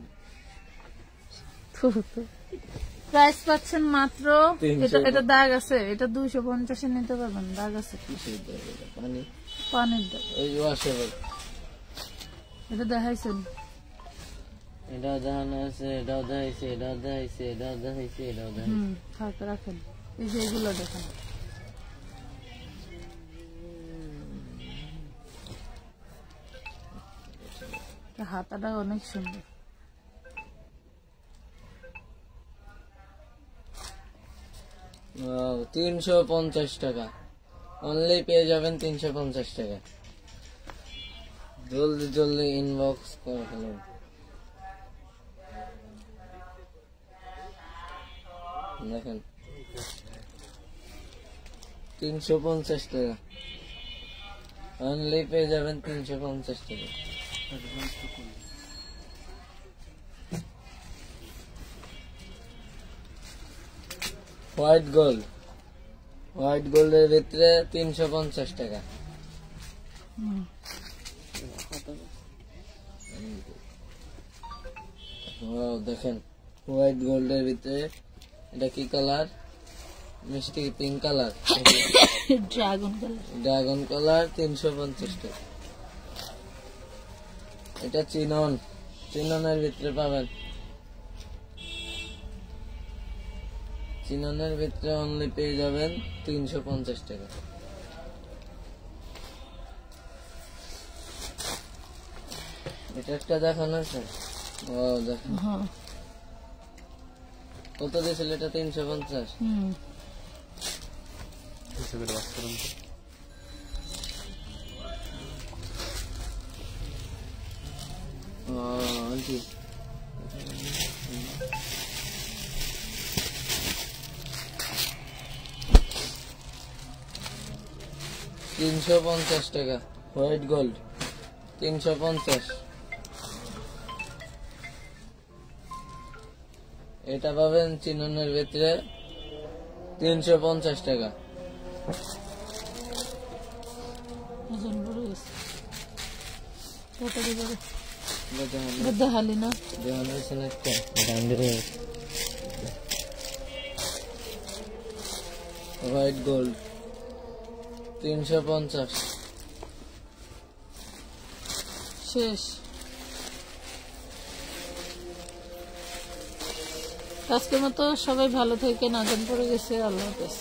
প্রাইস পাচ্ছেন মাত্র,
300
এটা দাগ আছে, এটা 250 এ নিতে পারবেন, দাগ আছে,
পানি
পানির দাগ।
ওই ওয়াশে
এটা দেখাইছেন?
এটাও দেখানো আছে, এটাও দেখাইছে, এটাও দেখাইছে, এটাও দেখাইছে, এটাও দেখাইছে।
থাক রাখেন। এই যে এগুলো দেখেন, হাতাটা অনেক সুন্দর।
Wow, 350 টাকা। অনলি পেয়ে যাবেন 350 টাকা। জলদি জলদি ইনবক্স করে ফেলুন। দেখেন 350 টাকা। অনলি পেয়ে যাবেন 350 টাকা। হোয়াইট গোল্ডের ভিতরে 350 টাকা। দেখেন হোয়াইট গোল্ডের ভিতরে, এটা কি কালার? মিষ্টি পিঙ্ক কালার, ড্রাগন কালার, 350 টাকা। এটা চিননের ভিতরে পাবেন, চিননের ভিতরে অনলি পেয়ে যাবেন 350 টাকা। এটা একটা দেখানো আছে। ও দেখেন কত দিয়েছিল এটা? 350।
হিসেবে বাস করুন
আন্টি 350 টাকা। White gold 350। এটা পাবেন চিননের ভিতরে 350 টাকা।
দেখালি না
হোয়াইট গোল্ড 350।
শেষ। আজকের মতো সবাই ভালো থাকেন, আজান পড়ে গেছে, আল্লাহ হাফেজ।